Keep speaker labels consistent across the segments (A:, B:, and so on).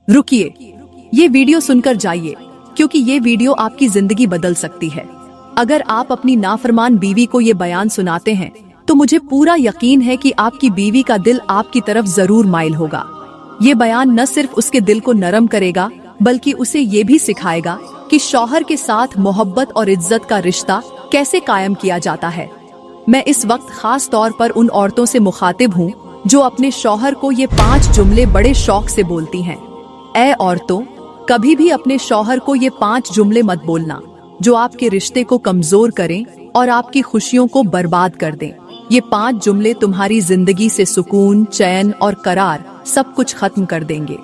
A: रुकिए, ये वीडियो सुनकर जाइए, क्योंकि ये वीडियो आपकी जिंदगी बदल सकती है। अगर आप अपनी नाफरमान बीवी को ये बयान सुनाते हैं तो मुझे पूरा यकीन है कि आपकी बीवी का दिल आपकी तरफ जरूर माइल होगा। ये बयान न सिर्फ उसके दिल को नरम करेगा बल्कि उसे ये भी सिखाएगा कि शौहर के साथ मोहब्बत और इज्जत का रिश्ता कैसे कायम किया जाता है। मैं इस वक्त खास तौर पर उन औरतों से मुखातिब हूँ जो अपने शौहर को ये 5 जुमले बड़े शौक से बोलती हैं। ऐ औरतों, कभी भी अपने शौहर को ये 5 जुमले मत बोलना जो आपके रिश्ते को कमजोर करें और आपकी खुशियों को बर्बाद कर दें। ये 5 जुमले तुम्हारी जिंदगी से सुकून, चैन और करार सब कुछ खत्म कर देंगे।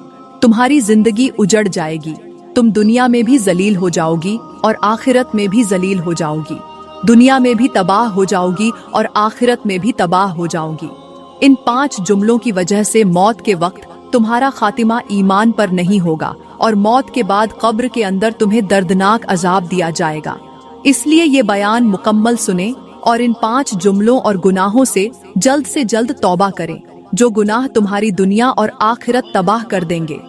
A: तुम्हारी जिंदगी उजड़ जाएगी, तुम दुनिया में भी जलील हो जाओगी और आखिरत में भी जलील हो जाओगी। दुनिया में भी तबाह हो जाओगी और आखिरत में भी तबाह हो जाओगी। इन 5 जुमलों की वजह से मौत के वक्त तुम्हारा खातिमा ईमान पर नहीं होगा और मौत के बाद कब्र के अंदर तुम्हें दर्दनाक अजाब दिया जाएगा। इसलिए ये बयान मुकम्मल सुने और इन 5 जुमलों और गुनाहों से जल्द तौबा करें, जो गुनाह तुम्हारी दुनिया और आखिरत तबाह कर देंगे।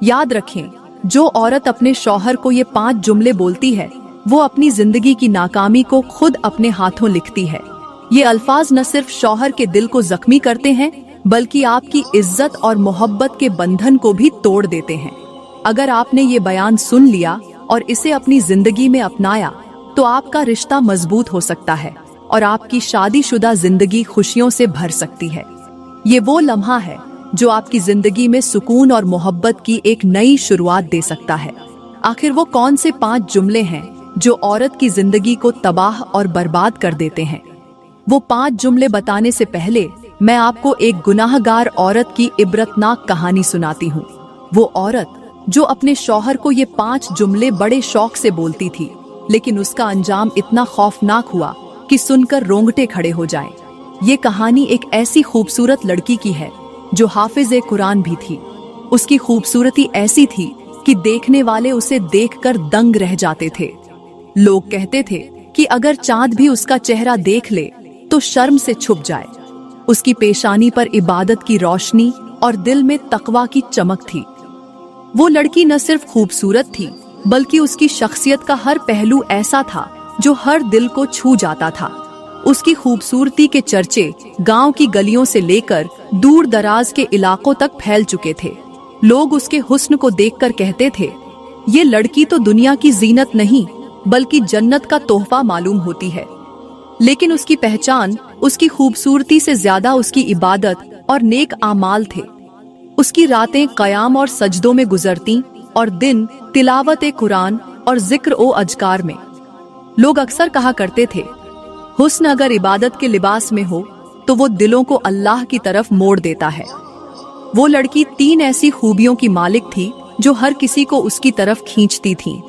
A: याद रखें, जो औरत अपने शौहर को ये 5 जुमले बोलती है वो अपनी जिंदगी की नाकामी को खुद अपने हाथों लिखती है। ये अल्फाज न सिर्फ शौहर के दिल को जख्मी करते हैं बल्कि आपकी इज्जत और मोहब्बत के बंधन को भी तोड़ देते हैं। अगर आपने ये बयान सुन लिया और इसे अपनी जिंदगी में अपनाया तो आपका रिश्ता मजबूत हो सकता है और आपकी शादीशुदा जिंदगी खुशियों से भर सकती है। ये वो लम्हा है जो आपकी जिंदगी में सुकून और मोहब्बत की एक नई शुरुआत दे सकता है। आखिर वो कौन से 5 जुमले हैं जो औरत की जिंदगी को तबाह और बर्बाद कर देते हैं? वो 5 जुमले बताने से पहले मैं आपको एक गुनाहगार औरत की इबरतनाक कहानी सुनाती हूँ। वो औरत जो अपने शौहर को ये 5 जुमले बड़े शौक से बोलती थी, लेकिन उसका अंजाम इतना खौफनाक हुआ कि सुनकर रोंगटे खड़े हो जाएं। ये कहानी एक ऐसी खूबसूरत लड़की की है जो हाफिज़े कुरान भी थी। उसकी खूबसूरती ऐसी थी कि देखने वाले उसे देखकर दंग रह जाते थे। लोग कहते थे कि अगर चांद भी उसका चेहरा देख ले तो शर्म से छुप जाए। उसकी पेशानी पर इबादत की रोशनी और दिल में तकवा की चमक थी। वो लड़की न सिर्फ खूबसूरत थी बल्कि उसकी शख्सियत का हर पहलू ऐसा था जो हर दिल को छू जाता था। उसकी खूबसूरती के चर्चे गांव की गलियों से लेकर दूर दराज के इलाकों तक फैल चुके थे। लोग उसके हुस्न को देखकर कहते थे, ये लड़की तो दुनिया की जीनत नहीं बल्कि जन्नत का तोहफा मालूम होती है। लेकिन उसकी पहचान उसकी खूबसूरती से ज्यादा उसकी इबादत और नेक आमाल थे। उसकी रातें क़याम और सजदों में गुजरती और दिन तिलावत कुरान और जिक्र ओ अजकार में। लोग अक्सर कहा करते थे, हुस्न अगर इबादत के लिबास में हो तो वो दिलों को अल्लाह की तरफ मोड़ देता है। वो लड़की 3 ऐसी खूबियों की मालिक थी जो हर किसी को उसकी तरफ खींचती थीं।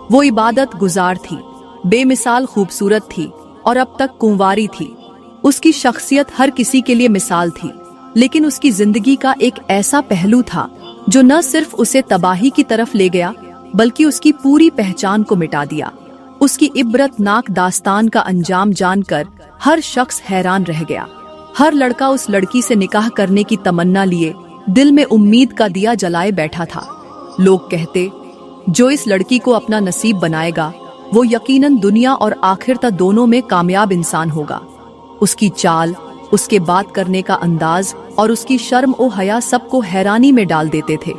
A: वो इबादत गुजार थी, बेमिसाल खूबसूरत थी और अब तक कुंवारी थी। उसकी शख्सियत हर किसी के लिए मिसाल थी, लेकिन उसकी जिंदगी का एक ऐसा पहलू था जो न सिर्फ उसे तबाही की तरफ ले गया बल्कि उसकी पूरी पहचान को मिटा दिया। उसकी इबरतनाक दास्तान का अंजाम जानकर हर शख्स हैरान रह गया। हर लड़का उस लड़की से निकाह करने की तमन्ना लिए दिल में उम्मीद का दिया जलाए बैठा था। लोग कहते, जो इस लड़की को अपना नसीब बनाएगा वो यकीनन दुनिया और आखिरत दोनों में कामयाब इंसान होगा। उसकी चाल, उसके बात करने का अंदाज और उसकी शर्म ओ हया सबको हैरानी में डाल देते थे।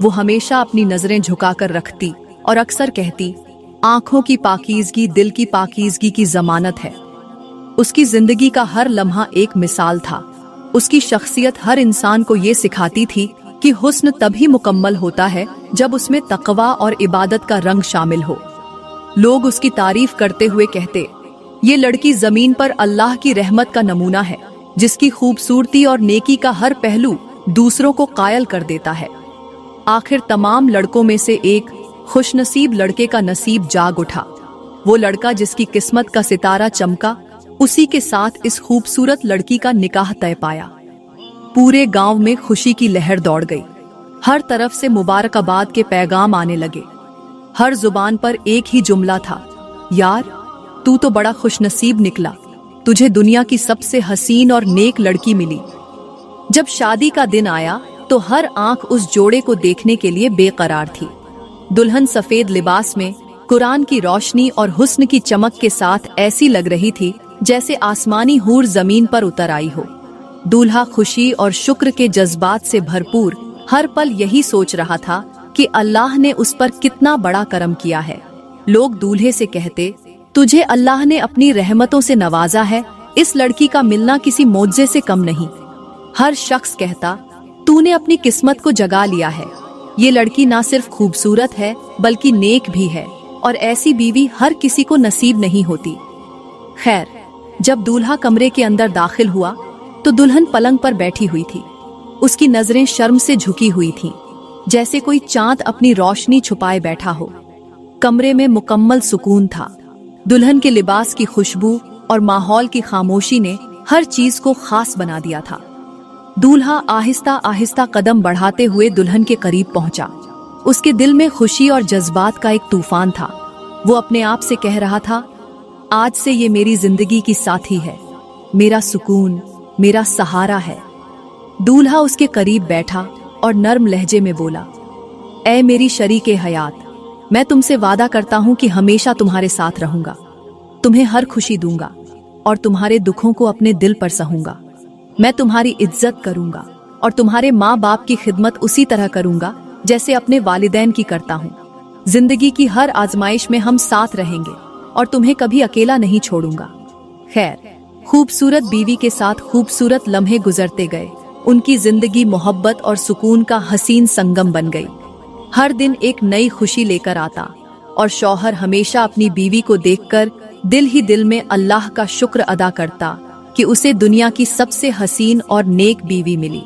A: वो हमेशा अपनी नजरें झुकाकर रखती और अक्सर कहती, आंखों की पाकीज़गी दिल की पाकीज़गी की जमानत है। उसकी जिंदगी का हर लम्हा एक मिसाल था। उसकी शख्सियत हर इंसान को ये सिखाती थी कि हुस्न तभी मुकम्मल होता है जब उसमें तकवा और इबादत का रंग शामिल हो। लोग उसकी तारीफ करते हुए कहते, ये लड़की जमीन पर अल्लाह की रहमत का नमूना है, जिसकी खूबसूरती और नेकी का हर पहलू दूसरों को कायल कर देता है। आखिर तमाम लड़कों में से एक खुशनसीब लड़के का नसीब जाग उठा। वो लड़का जिसकी किस्मत का सितारा चमका, उसी के साथ इस खूबसूरत लड़की का निकाह तय पाया। पूरे गांव में खुशी की लहर दौड़ गई। हर तरफ से मुबारकबाद के पैगाम आने लगे। हर जुबान पर एक ही जुमला था, यार तू तो बड़ा खुशनसीब निकला, तुझे दुनिया की सबसे हसीन और नेक लड़की मिली। जब शादी का दिन आया तो हर आंख उस जोड़े को देखने के लिए बेकरार थी। दुल्हन सफेद लिबास में कुरान की रोशनी और हुस्न की चमक के साथ ऐसी लग रही थी जैसे आसमानी हूर जमीन पर उतर आई हो। दूल्हा खुशी और शुक्र के जज्बात से भरपूर हर पल यही सोच रहा था कि अल्लाह ने उस पर कितना बड़ा करम किया है। लोग दूल्हे से कहते, तुझे अल्लाह ने अपनी रहमतों से नवाजा है, इस लड़की का मिलना किसी मोज़े से कम नहीं। हर शख्स कहता, तूने अपनी किस्मत को जगा लिया है, ये लड़की ना सिर्फ खूबसूरत है बल्कि नेक भी है, और ऐसी बीवी हर किसी को नसीब नहीं होती। खैर, जब दूल्हा कमरे के अंदर दाखिल हुआ तो दुल्हन पलंग पर बैठी हुई थी। उसकी नजरें शर्म से झुकी हुई थीं, जैसे कोई चांद अपनी रोशनी छुपाए बैठा हो। कमरे में मुकम्मल सुकून था। दुल्हन के लिबास की खुशबू और माहौल की खामोशी ने हर चीज को खास बना दिया था। दूल्हा आहिस्ता आहिस्ता कदम बढ़ाते हुए दुल्हन के करीब पहुंचा। उसके दिल में खुशी और जज्बात का एक तूफान था। वो अपने आप से कह रहा था, आज से ये मेरी जिंदगी की साथी है, मेरा सुकून, मेरा सहारा है। दूल्हा उसके करीब बैठा और नर्म लहजे में बोला, ऐ मेरी शरीके हयात, मैं तुमसे वादा करता हूं कि हमेशा तुम्हारे साथ रहूंगा, तुम्हें हर खुशी दूंगा और तुम्हारे दुखों को अपने दिल पर सहूंगा। मैं तुम्हारी इज्जत करूंगा और तुम्हारे माँ बाप की खिदमत उसी तरह करूंगा जैसे अपने वालिदैन की करता हूँ। जिंदगी की हर आजमाइश में हम साथ रहेंगे और तुम्हें कभी अकेला नहीं छोड़ूंगा। खैर, खूबसूरत बीवी के साथ खूबसूरत लम्हे गुजरते गए। उनकी जिंदगी मोहब्बत और सुकून का हसीन संगम बन गई। हर दिन एक नई खुशी लेकर आता और शौहर हमेशा अपनी बीवी को देखकर दिल ही दिल में अल्लाह का शुक्र अदा करता कि उसे दुनिया की सबसे हसीन और नेक बीवी मिली।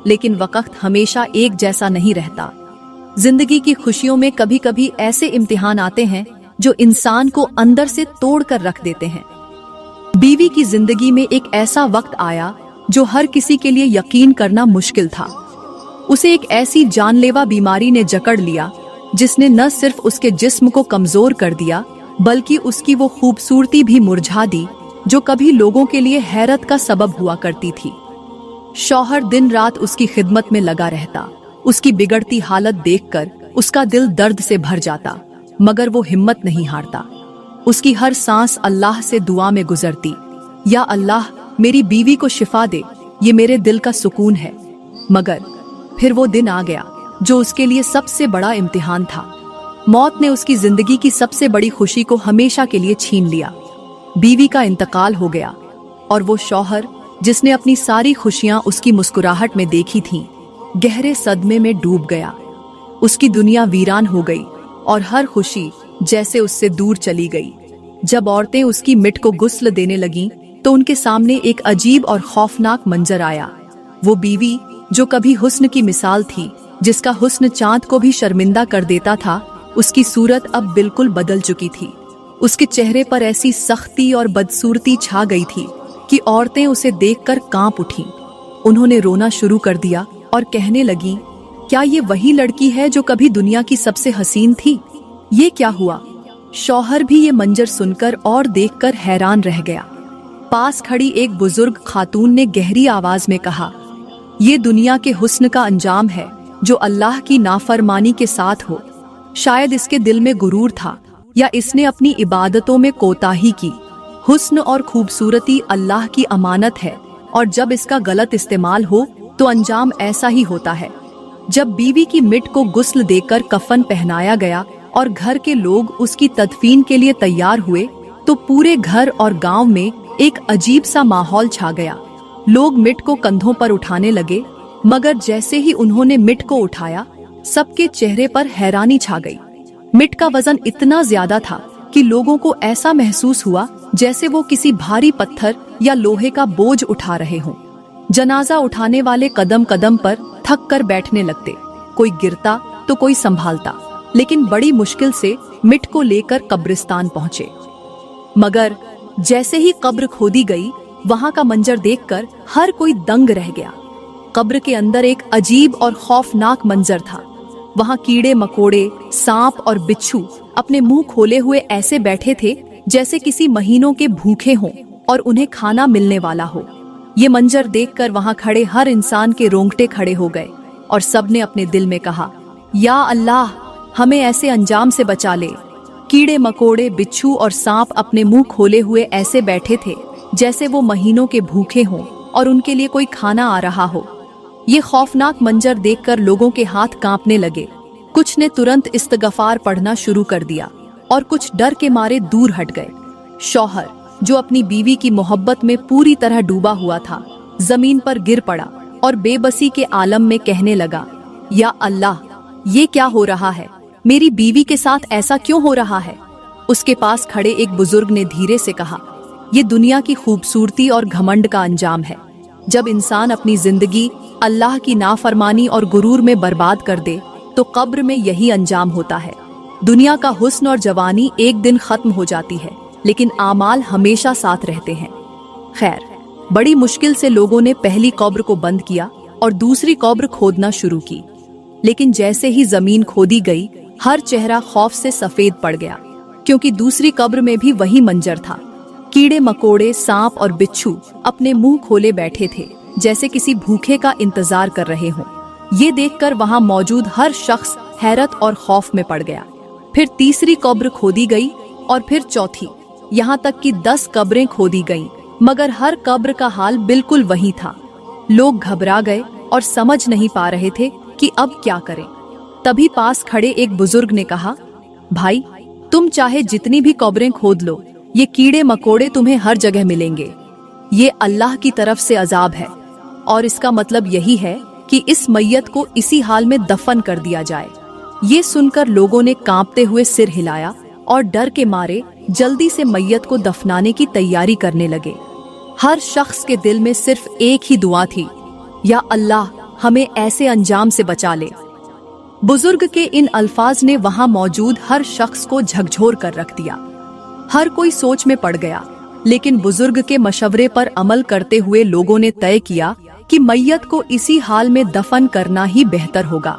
A: लेकिन वक्त हमेशा एक जैसा नहीं रहता। जिंदगी की खुशियों में कभी कभी ऐसे इम्तिहान आते हैं जो इंसान को अंदर से तोड़ कर रख देते हैं। बीवी की जिंदगी में एक ऐसा वक्त आया जो हर किसी के लिए यकीन करना मुश्किल था। उसे एक ऐसी जानलेवा बीमारी ने जकड़ लिया जिसने न सिर्फ उसके जिस्म को कमजोर कर दिया बल्कि उसकी वो खूबसूरती भी मुरझा दी जो कभी लोगों के लिए हैरत का सबब हुआ करती थी। शौहर दिन रात उसकी खिदमत में लगा रहता। उसकी बिगड़ती हालत देखकर उसका दिल दर्द से भर जाता, मगर वो हिम्मत नहीं हारता। उसकी हर सांस अल्लाह से दुआ में गुजरती, या अल्लाह मेरी बीवी को शिफा दे, ये मेरे दिल का सुकून है। मगर फिर वो दिन आ गया जो उसके लिए सबसे बड़ा इम्तिहान था। मौत ने उसकी जिंदगी की सबसे बड़ी खुशी को हमेशा के लिए छीन लिया। बीवी का इंतकाल हो गया और वो शौहर जिसने अपनी सारी खुशियां उसकी मुस्कुराहट में देखी थीं, गहरे सदमे में डूब गया। उसकी दुनिया वीरान हो गई और हर खुशी जैसे उससे दूर चली गई। जब औरतें उसकी मिट को गुस्ल देने लगीं, तो उनके सामने एक अजीब और खौफनाक मंजर आया। वो बीवी जो कभी हुस्न की मिसाल थी, जिसका हुस्न चांद को भी शर्मिंदा कर देता था, उसकी सूरत अब बिल्कुल बदल चुकी थी। उसके चेहरे पर ऐसी सख्ती और बदसूरती छा गई थी कि औरतें उसे देखकर कांप उठीं। उन्होंने रोना शुरू कर दिया और कहने लगीं, क्या ये वही लड़की है जो कभी दुनिया की सबसे हसीन थी? ये क्या हुआ? शौहर भी ये मंजर सुनकर और देखकर हैरान रह गया। पास खड़ी एक बुजुर्ग खातून ने गहरी आवाज में कहा, ये दुनिया के हुस्न का अंजाम है जो अल्लाह की नाफरमानी के साथ हो। शायद इसके दिल में गुरूर था या इसने अपनी इबादतों में कोताही की। हुस्न और खूबसूरती अल्लाह की अमानत है और जब इसका गलत इस्तेमाल हो तो अंजाम ऐसा ही होता है। जब बीवी की मिट को गुस्ल देकर कफन पहनाया गया और घर के लोग उसकी तदफीन के लिए तैयार हुए, तो पूरे घर और गांव में एक अजीब सा माहौल छा गया। लोग मिट को कंधों पर उठाने लगे, मगर जैसे ही उन्होंने मिट को उठाया, सबके चेहरे पर हैरानी छा गई। मिट का वजन इतना ज्यादा था कि लोगों को ऐसा महसूस हुआ जैसे वो किसी भारी पत्थर या लोहे का बोझ उठा रहे हों। जनाजा उठाने वाले कदम कदम पर थक कर बैठने लगते, कोई गिरता तो कोई संभालता, लेकिन बड़ी मुश्किल से मिट को लेकर कब्रिस्तान पहुंचे। मगर जैसे ही कब्र खोदी गई, वहां का मंजर देखकर हर कोई दंग रह गया। कब्र के अंदर एक अजीब और खौफनाक मंजर था। वहां कीड़े मकोड़े, सांप और बिच्छू अपने मुंह खोले हुए ऐसे बैठे थे जैसे किसी महीनों के भूखे हों और उन्हें खाना मिलने वाला हो। ये मंजर देखकर वहां खड़े हर इंसान के रोंगटे खड़े हो गए। और सबने अपने दिल में कहा, या अल्लाह, हमें ऐसे अंजाम से बचा ले। कीड़े मकोड़े, बिच्छू और सांप अपने मुंह खोले हुए ऐसे बैठे थे जैसे वो महीनों के भूखे हों और उनके लिए कोई खाना आ रहा हो। ये खौफनाक मंजर देखकर लोगों के हाथ कांपने लगे। कुछ ने तुरंत इस्तगफार पढ़ना शुरू कर दिया और कुछ डर के मारे दूर हट गए। शौहर, जो अपनी बीवी की मोहब्बत में पूरी तरह डूबा हुआ था, जमीन पर गिर पड़ा और बेबसी के आलम में कहने लगा, या अल्लाह, ये क्या हो रहा है? मेरी बीवी के साथ ऐसा क्यों हो रहा है? उसके पास खड़े एक बुजुर्ग ने धीरे से कहा, ये दुनिया की खूबसूरती और घमंड का अंजाम है। जब इंसान अपनी जिंदगी अल्लाह की नाफरमानी और गुरूर में बर्बाद कर दे तो कब्र में यही अंजाम होता है। दुनिया का हुस्न और जवानी एक दिन खत्म हो जाती है, लेकिन आमाल हमेशा साथ रहते हैं। खैर, बड़ी मुश्किल से लोगों ने पहली कब्र को बंद किया और दूसरी कब्र खोदना शुरू की। लेकिन जैसे ही जमीन खोदी गई, हर चेहरा खौफ से सफेद पड़ गया, क्योंकि दूसरी कब्र में भी वही मंजर था। कीड़े मकोड़े, सांप और बिच्छू अपने मुंह खोले बैठे थे जैसे किसी भूखे का इंतजार कर रहे हों। ये देखकर वहां मौजूद हर शख्स हैरत और खौफ में पड़ गया। फिर तीसरी कब्र खोदी गई और फिर चौथी, यहाँ तक कि 10 कब्रें खोदी गईं, मगर हर कब्र का हाल बिल्कुल वही था। लोग घबरा गए और समझ नहीं पा रहे थे कि अब क्या करें। तभी पास खड़े एक बुजुर्ग ने कहा, भाई, तुम चाहे जितनी भी कब्रें खोद लो, ये कीड़े मकोड़े तुम्हें हर जगह मिलेंगे। ये अल्लाह की तरफ से अजाब है और इसका मतलब यही है कि इस मैयत को इसी हाल में दफन कर दिया जाए। ये सुनकर लोगों ने कांपते हुए सिर हिलाया और डर के मारे जल्दी से मैयत को दफनाने की तैयारी करने लगे। हर शख्स के दिल में सिर्फ एक ही दुआ थी, या अल्लाह, हमें ऐसे अंजाम से बचा ले। बुजुर्ग के इन अल्फाज ने वहां मौजूद हर शख्स को झकझोर कर रख दिया। हर कोई सोच में पड़ गया, लेकिन बुजुर्ग के मशवरे पर अमल करते हुए लोगों ने तय किया कि मैयत को इसी हाल में दफन करना ही बेहतर होगा।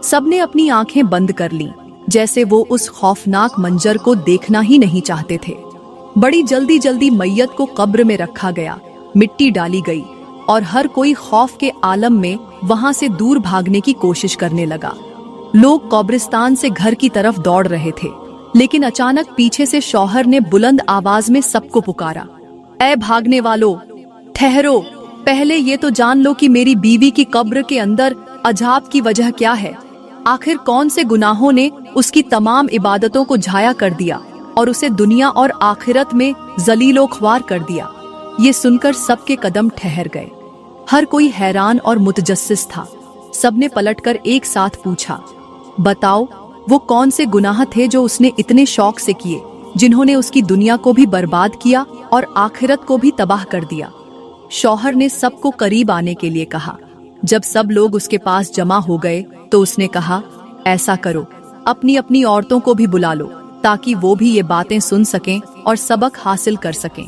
A: सबने अपनी आंखें बंद कर लीं, जैसे वो उस खौफनाक मंजर को देखना ही नहीं चाहते थे। बड़ी जल्दी जल्दी मैयत को कब्र में रखा गया, मिट्टी डाली गई और हर कोई खौफ के आलम में वहां से दूर भागने की कोशिश करने लगा। लोग कब्रिस्तान से घर की तरफ दौड़ रहे थे, लेकिन अचानक पीछे से शौहर ने बुलंद आवाज में सबको पुकारा, ऐ भागने वालों, ठहरो, पहले ये तो जान लो कि मेरी बीवी की कब्र के अंदर अजाब की वजह क्या है। आखिर कौन से गुनाहों ने उसकी तमाम इबादतों को झाया कर दिया और उसे दुनिया और आखिरत में जलीलो ख्वार कर दिया। ये सुनकर सबके कदम ठहर गए। हर कोई हैरान और मुतजस्सिस था। सबने पलटकर एक साथ पूछा, बताओ, वो कौन से गुनाह थे जो उसने इतने शौक से किए, जिन्होंने उसकी दुनिया को भी बर्बाद किया और आखिरत को भी तबाह कर दिया। शौहर ने सबको करीब आने के लिए कहा। जब सब लोग उसके पास जमा हो गए तो उसने कहा, ऐसा करो, अपनी अपनी औरतों को भी बुला लो ताकि वो भी ये बातें सुन सकें और सबक हासिल कर सकें।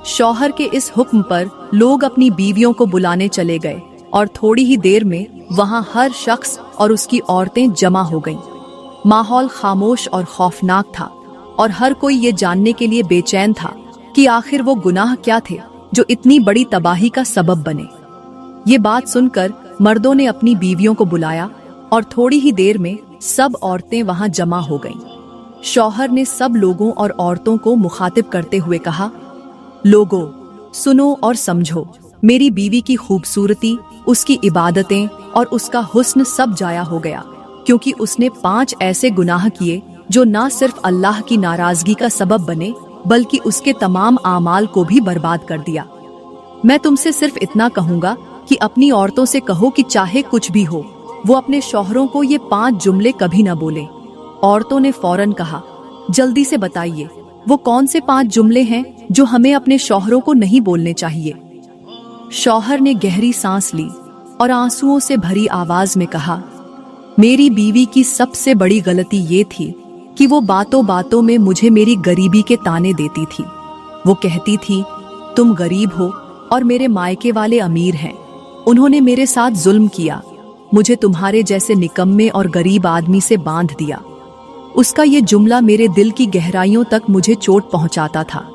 A: शौहर के इस हुक्म पर लोग अपनी बीवियों को बुलाने चले गए और थोड़ी ही देर में वहां हर शख्स और उसकी औरतें जमा हो गईं। माहौल खामोश और खौफनाक था और हर कोई ये जानने के लिए बेचैन था कि आखिर वो गुनाह क्या थे जो इतनी बड़ी तबाही का सबब बने। ये बात सुनकर मर्दों ने अपनी बीवियों को बुलाया और थोड़ी ही देर में सब औरतें वहां जमा हो गईं। शौहर ने सब लोगों और औरतों को मुखातिब करते हुए कहा, लोगों, सुनो और समझो, मेरी बीवी की खूबसूरती, उसकी इबादतें और उसका हुस्न सब जाया हो गया, क्योंकि उसने 5 ऐसे गुनाह किए जो ना सिर्फ अल्लाह की नाराजगी का सबब बने, बल्कि उसके तमाम आमाल को भी बर्बाद कर दिया। मैं तुमसे सिर्फ इतना कहूंगा कि अपनी औरतों से कहो कि चाहे कुछ भी हो, वो अपने शौहरों को ये 5 जुमले कभी न बोले। औरतों ने फौरन कहा, जल्दी से बताइए, वो कौन से 5 जुमले हैं जो हमें अपने शौहरों को नहीं बोलने चाहिए। शौहर ने गहरी सांस ली और आंसुओं से भरी आवाज में कहा, मेरी बीवी की सबसे बड़ी गलती ये थी कि वो बातों बातों में मुझे मेरी गरीबी के ताने देती थी। वो कहती थी, तुम गरीब हो और मेरे मायके वाले अमीर हैं, उन्होंने मेरे साथ जुल्म किया, मुझे तुम्हारे जैसे निकम्मे और गरीब आदमी से बांध दिया। उसका ये जुमला मेरे दिल की गहराइयों तक मुझे चोट पहुंचाता था।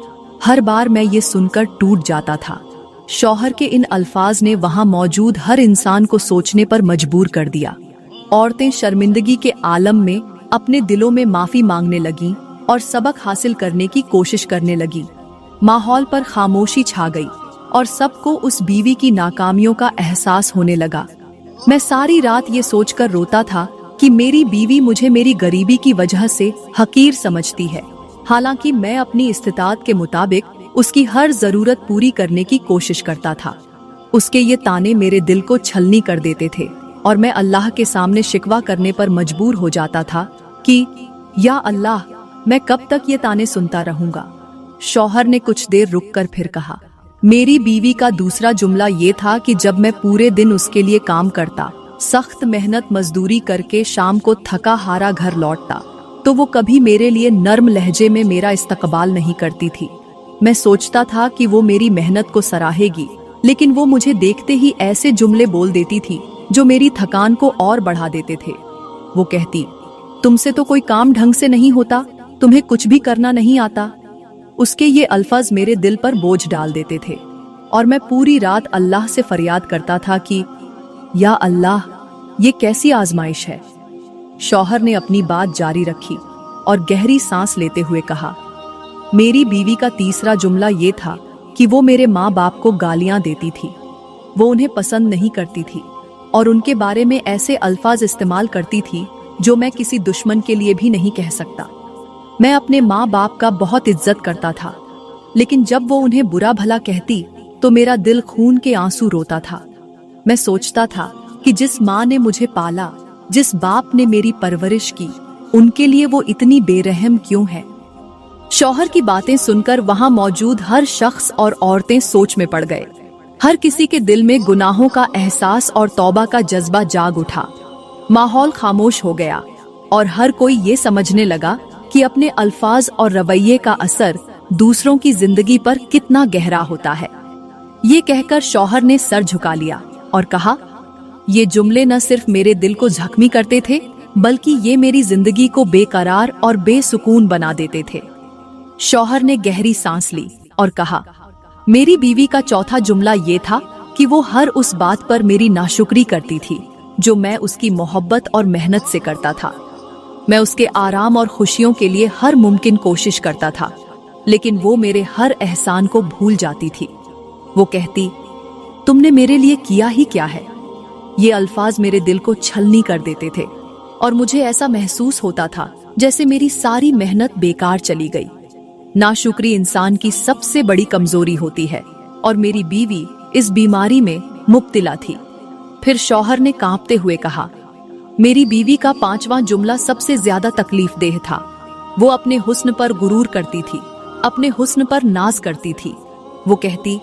A: हर बार मैं ये सुनकर टूट जाता था। शौहर के इन अल्फाज ने वहां मौजूद हर इंसान को सोचने पर मजबूर कर दिया। औरतें शर्मिंदगी के आलम में अपने दिलों में माफी मांगने लगीं और सबक हासिल करने की कोशिश करने लगीं। माहौल पर खामोशी छा गई और सबको उस बीवी की नाकामियों का एहसास होने लगा। मैं सारी रात ये सोचकर रोता था कि मेरी बीवी मुझे मेरी गरीबी की वजह से हकीर समझती है, हालांकि मैं अपनी इस्तिताअत के मुताबिक उसकी हर जरूरत पूरी करने की कोशिश करता था। उसके ये ताने मेरे दिल को छलनी कर देते थे और मैं अल्लाह के सामने शिकवा करने पर मजबूर हो जाता था कि या अल्लाह, मैं कब तक ये ताने सुनता रहूंगा। शौहर ने कुछ देर रुककर फिर कहा। मेरी बीवी का दूसरा जुमला ये था कि जब मैं पूरे दिन उसके लिए काम करता, सख्त मेहनत मजदूरी करके शाम को थका हारा घर लौटता, तो वो कभी मेरे लिए नर्म लहजे में मेरा इस्तकबाल नहीं करती थी। मैं सोचता था कि वो मेरी मेहनत को सराहेगी, लेकिन वो मुझे देखते ही ऐसे जुमले बोल देती थी जो मेरी थकान को और बढ़ा देते थे। वो कहती, तुमसे तो कोई काम ढंग से नहीं होता, तुम्हें कुछ भी करना नहीं आता। उसके ये अल्फाज मेरे दिल पर बोझ डाल देते थे और मैं पूरी रात अल्लाह से फरियाद करता था कि या अल्लाह, ये कैसी आजमाइश है। शौहर ने अपनी बात जारी रखी और गहरी सांस लेते हुए कहा, मेरी बीवी का तीसरा जुमला ये था कि वो मेरे माँ बाप को गालियां देती थी। वो उन्हें पसंद नहीं करती थी और उनके बारे में ऐसे अल्फाज इस्तेमाल करती थी जो मैं किसी दुश्मन के लिए भी नहीं कह सकता। मैं अपने माँ बाप का बहुत इज्जत करता था, लेकिन जब वो उन्हें बुरा भला कहती तो मेरा दिल खून के आंसू रोता था। मैं सोचता था कि जिस माँ ने मुझे पाला, जिस बाप ने मेरी परवरिश की, उनके लिए वो इतनी बेरहम क्यों है। शौहर की बातें सुनकर वहां मौजूद हर शख्स और औरतें सोच में पड़ गए। हर किसी के दिल में गुनाहों का एहसास और तौबा का जज्बा जाग उठा। माहौल खामोश हो गया और हर कोई ये समझने लगा कि अपने अल्फाज और रवैये का असर दूसरों की जिंदगी पर कितना गहरा होता है। ये कहकर शौहर ने सर झुका लिया और कहा, ये जुमले न सिर्फ मेरे दिल को जख्मी करते थे, बल्कि ये मेरी जिंदगी को बेकरार और बेसुकून बना देते थे। शौहर ने गहरी सांस ली और कहा, मेरी बीवी का चौथा जुमला ये था कि वो हर उस बात पर मेरी नाशुक्री करती थी जो मैं उसकी मोहब्बत और मेहनत से करता था। मैं उसके आराम और खुशियों के लिए हर मुमकिन कोशिश करता था, लेकिन वो मेरे हर एहसान को भूल जाती थी। वो कहती, तुमने मेरे लिए किया ही क्या है। ये अल्फाज मेरे दिल को छलनी कर देते थे और मुझे ऐसा महसूस होता था जैसे मेरी सारी मेहनत बेकार चली गई। नाशुक्री इंसान की सबसे बड़ी कमजोरी होती है और मेरी बीवी इस बीमारी में मुब्तला थी। फिर शौहर ने कांपते हुए कहा, मेरी बीवी का पांचवा जुमला सबसे ज्यादा तकलीफ देह था। वो अपने हुस्न पर गुरूर करती थी, अपने हुस्न पर नाज करती थी। वो कहती,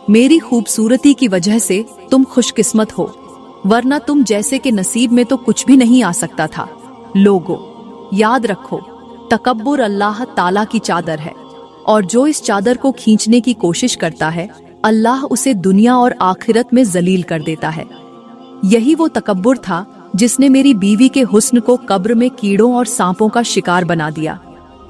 A: मेरी खूबसूरती की वजह से तुम खुशकिस्मत हो, वरना तुम जैसे के नसीब में तो कुछ भी नहीं आ सकता था। लोगों, याद रखो, तकब्बुर अल्लाह ताला की चादर है और जो इस चादर को खींचने की कोशिश करता है, अल्लाह उसे दुनिया और आखिरत में जलील कर देता है। यही वो तकब्बुर था जिसने मेरी बीवी के हुस्न को कब्र में कीड़ों और सांपों का शिकार बना दिया।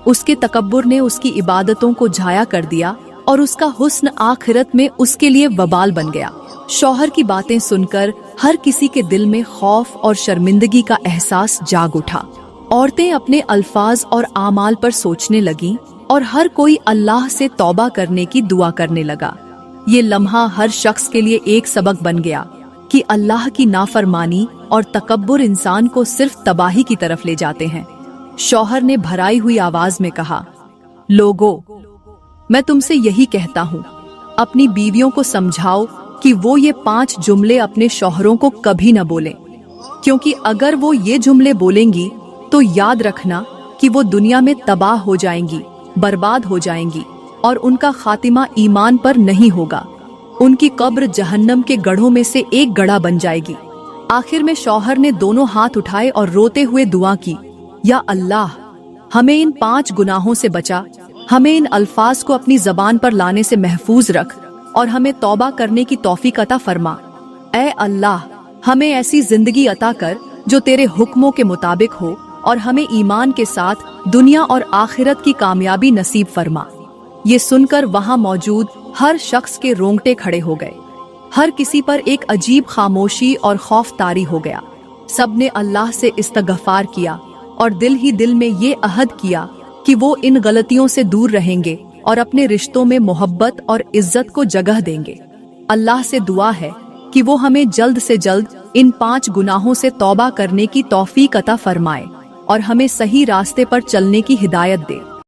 A: उसके तकब्बुर ने उसकी इबादतों को झाया कर दिया और उसका हुस्न आखिरत में उसके लिए वबाल बन गया। शौहर की बातें सुनकर हर किसी के दिल में खौफ और शर्मिंदगी का एहसास जाग उठा। औरतें अपने अल्फाज और आमाल पर सोचने लगीं और हर कोई अल्लाह से तौबा करने की दुआ करने लगा। ये लम्हा हर शख्स के लिए एक सबक बन गया कि अल्लाह की नाफरमानी और तकब्बुर इंसान को सिर्फ तबाही की तरफ ले जाते हैं। शौहर ने भराई हुई आवाज में कहा, लोगों, मैं तुमसे यही कहता हूँ, अपनी बीवियों को समझाओ कि वो ये 5 जुमले अपने शौहरों को कभी न बोलें, क्योंकि अगर वो ये जुमले बोलेंगी तो याद रखना कि वो दुनिया में तबाह हो जाएंगी, बर्बाद हो जाएंगी और उनका खातिमा ईमान पर नहीं होगा। उनकी कब्र जहन्नम के गढ़ों में से एक गढ़ा बन जाएगी। आखिर में शौहर ने दोनों हाथ उठाए और रोते हुए दुआ की, या अल्लाह, हमें इन 5 गुनाहों से बचा, हमें इन अल्फाज को अपनी जबान पर लाने से महफूज रख और हमें तौबा करने की तौफीक अता फरमा। ऐ अल्लाह, हमें ऐसी जिंदगी अता कर जो तेरे हुक्मों के मुताबिक हो और हमें ईमान के साथ दुनिया और आखिरत की कामयाबी नसीब फरमा। ये सुनकर वहां मौजूद हर शख्स के रोंगटे खड़े हो गए। हर किसी पर एक अजीब खामोशी और खौफ तारी हो गया। सबने अल्लाह से इस्तगफार किया और दिल ही दिल में ये अहद किया कि वो इन गलतियों से दूर रहेंगे और अपने रिश्तों में मोहब्बत और इज्जत को जगह देंगे। अल्लाह से दुआ है कि वो हमें जल्द से जल्द इन 5 गुनाहों से तौबा करने की तौफीक अता फरमाए और हमें सही रास्ते पर चलने की हिदायत दे।